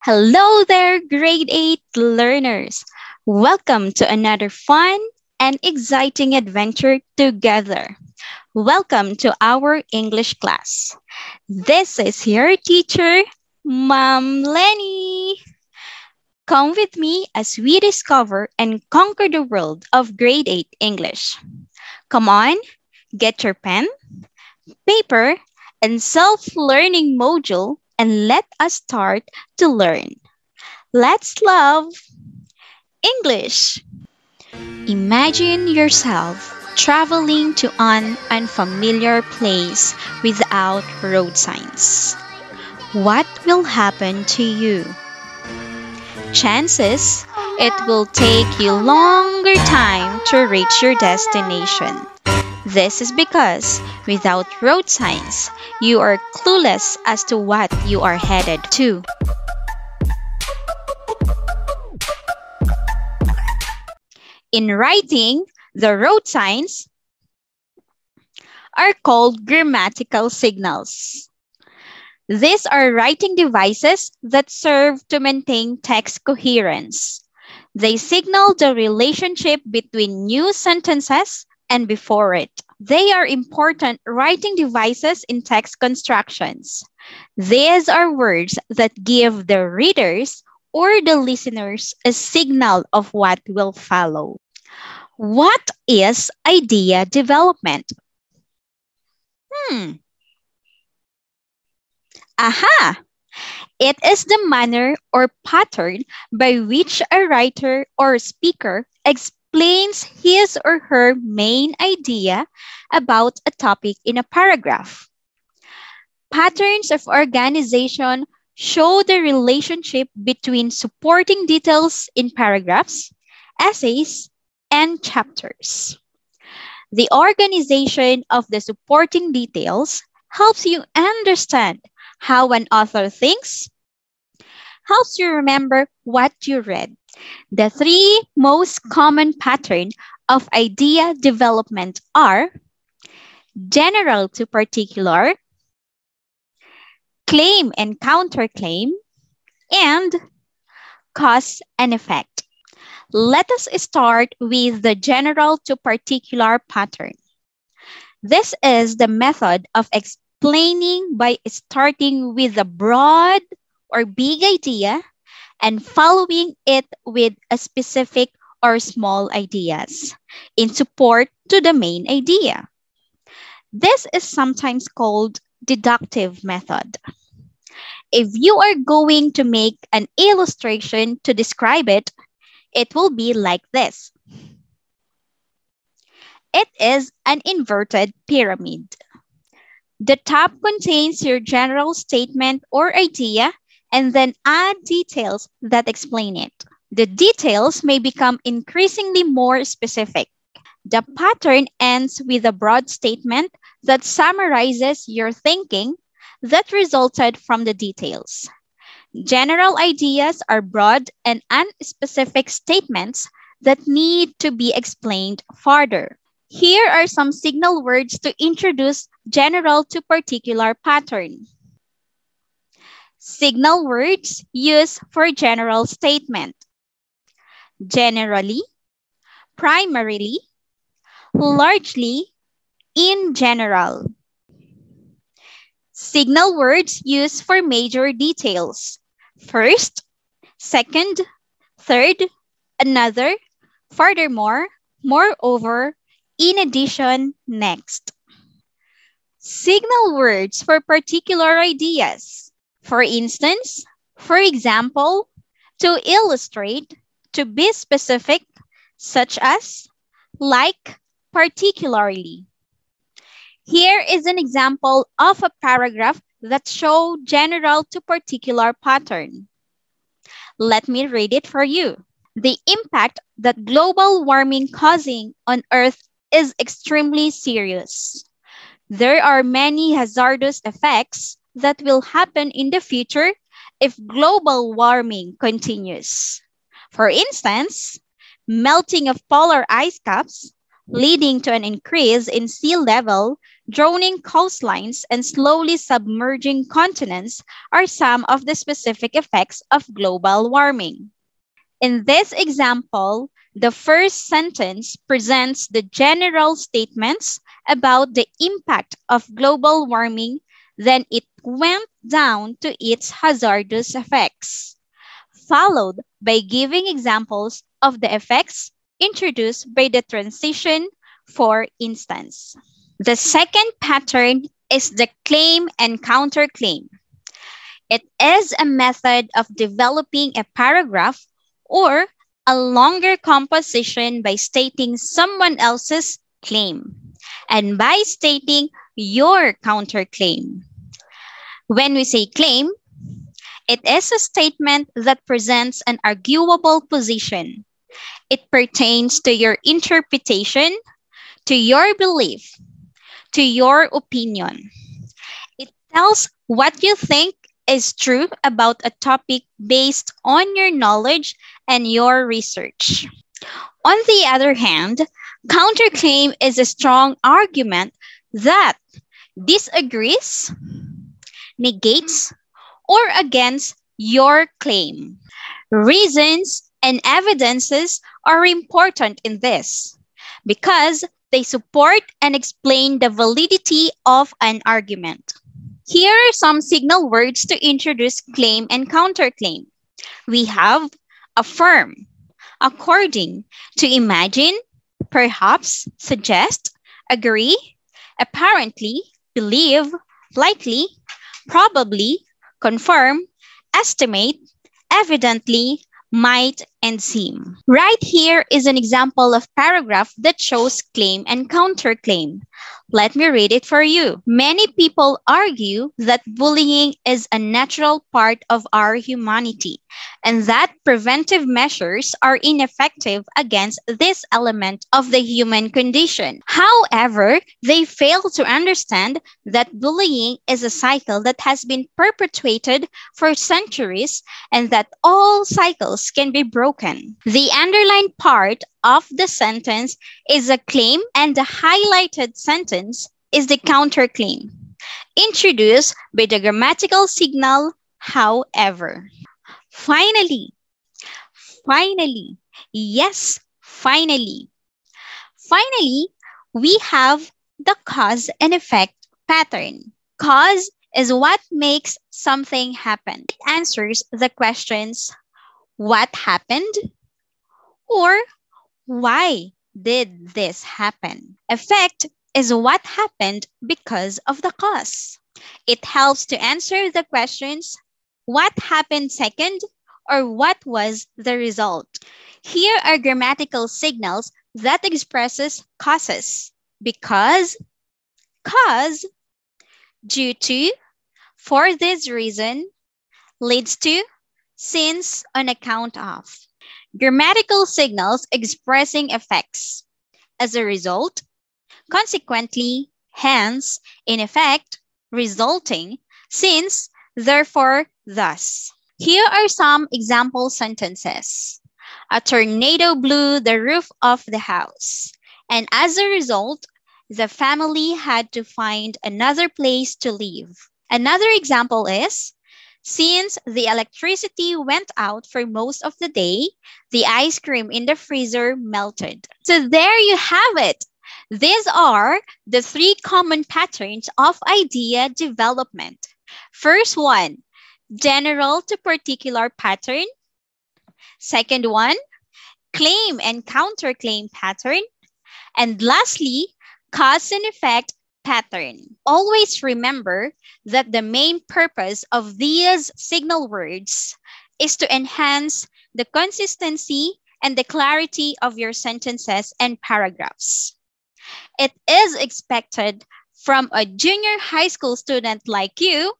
Hello there, grade 8 learners. Welcome to another fun and exciting adventure together. Welcome to our English class. This is your teacher, Mom Lenny. Come with me as we discover and conquer the world of grade 8 English. Come on, get your pen, paper, and self-learning module and let us start to learn. Let's love English. Imagine yourself traveling to an unfamiliar place without road signs. What will happen to you? Chances it will take you longer time to reach your destination. This is because without road signs, you are clueless as to what you are headed to. In writing, the road signs are called grammatical signals. These are writing devices that serve to maintain text coherence. They signal the relationship between new sentences and before it. They are important writing devices in text constructions. These are words that give the readers or the listeners a signal of what will follow. What is idea development? Aha! It is the manner or pattern by which a writer or speaker explains his or her main idea about a topic in a paragraph. Patterns of organization show the relationship between supporting details in paragraphs, essays, and chapters. The organization of the supporting details helps you understand how an author thinks, helps you remember what you read. The three most common patterns of idea development are general to particular, claim and counterclaim, and cause and effect. Let us start with the general to particular pattern. This is the method of explaining by starting with a broad or big idea and following it with a specific or small ideas in support to the main idea. This is sometimes called deductive method. If you are going to make an illustration to describe it, it will be like this. It is an inverted pyramid. The top contains your general statement or idea and then add details that explain it. The details may become increasingly more specific. The pattern ends with a broad statement that summarizes your thinking that resulted from the details. General ideas are broad and unspecific statements that need to be explained further. Here are some signal words to introduce general to particular pattern. Signal words used for general statement. Generally, primarily, largely, in general. Signal words used for major details. First, second, third, another, furthermore, moreover, in addition, next. Signal words for particular ideas. For instance, for example, to illustrate, to be specific, such as, like, particularly. Here is an example of a paragraph that shows general to particular pattern. Let me read it for you. The impact that global warming causing on Earth is extremely serious. There are many hazardous effects that will happen in the future if global warming continues. For instance, melting of polar ice caps, leading to an increase in sea level, drowning coastlines, and slowly submerging continents are some of the specific effects of global warming. In this example, the first sentence presents the general statements about the impact of global warming, then it went down to its hazardous effects, followed by giving examples of the effects introduced by the transition, for instance. The second pattern is the claim and counterclaim. It is a method of developing a paragraph or a longer composition by stating someone else's claim and by stating your counterclaim. When we say claim, it is a statement that presents an arguable position. It pertains to your interpretation, to your belief, to your opinion. It tells what you think is true about a topic based on your knowledge and your research. On the other hand, counterclaim is a strong argument that disagrees, negates, or against your claim. Reasons and evidences are important in this because they support and explain the validity of an argument. Here are some signal words to introduce claim and counterclaim. We have affirm, according, to imagine, perhaps, suggest, agree, apparently, believe, likely, probably, confirm, estimate, evidently, might, and seem. Right here is an example of paragraph that shows claim and counterclaim. Let me read it for you. Many people argue that bullying is a natural part of our humanity and that preventive measures are ineffective against this element of the human condition. However, they fail to understand that bullying is a cycle that has been perpetuated for centuries and that all cycles can be broken. The underlined part of the sentence is a claim and the highlighted sentence is the counterclaim, introduced by the grammatical signal however. Finally, yes, finally, we have the cause and effect pattern. Cause is what makes something happen. It answers the questions, what happened? Or why did this happen? Effect is what happened because of the cause. It helps to answer the questions, what happened second, or what was the result? Here are grammatical signals that expresses causes. Because, cause, due to, for this reason, leads to, since, on account of. Grammatical signals expressing effects. As a result, consequently, hence, in effect, resulting, since, therefore, thus. Here are some example sentences. A tornado blew the roof off the house, and as a result, the family had to find another place to live. Another example is, since the electricity went out for most of the day, the ice cream in the freezer melted. So there you have it. These are the three common patterns of idea development. First one, general to particular pattern. Second one, claim and counterclaim pattern. And lastly, cause and effect pattern. Always remember that the main purpose of these signal words is to enhance the consistency and the clarity of your sentences and paragraphs. It is expected from a junior high school student like you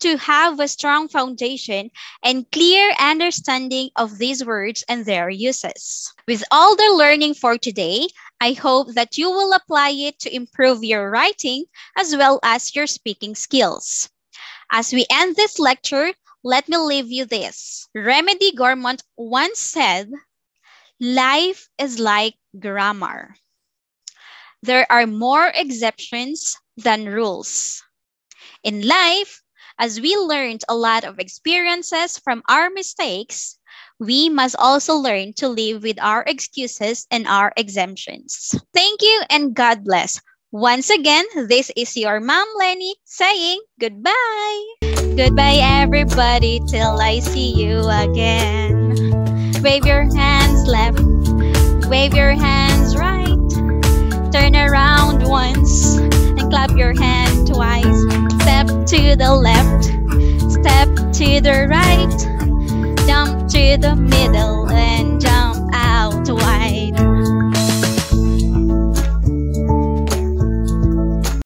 to have a strong foundation and clear understanding of these words and their uses. With all the learning for today, I hope that you will apply it to improve your writing as well as your speaking skills. As we end this lecture, let me leave you this. Remedy Gormont once said, "Life is like grammar. There are more exceptions than rules. In life, as we learned a lot of experiences from our mistakes, we must also learn to live with our excuses and our exemptions. Thank you and God bless. Once again, this is your Mom Lenny saying goodbye. Goodbye, everybody, till I see you again. Wave your hands left, wave your hands right. Turn around once and clap your hand twice. Step to the left, step to the right. Jump to the middle and jump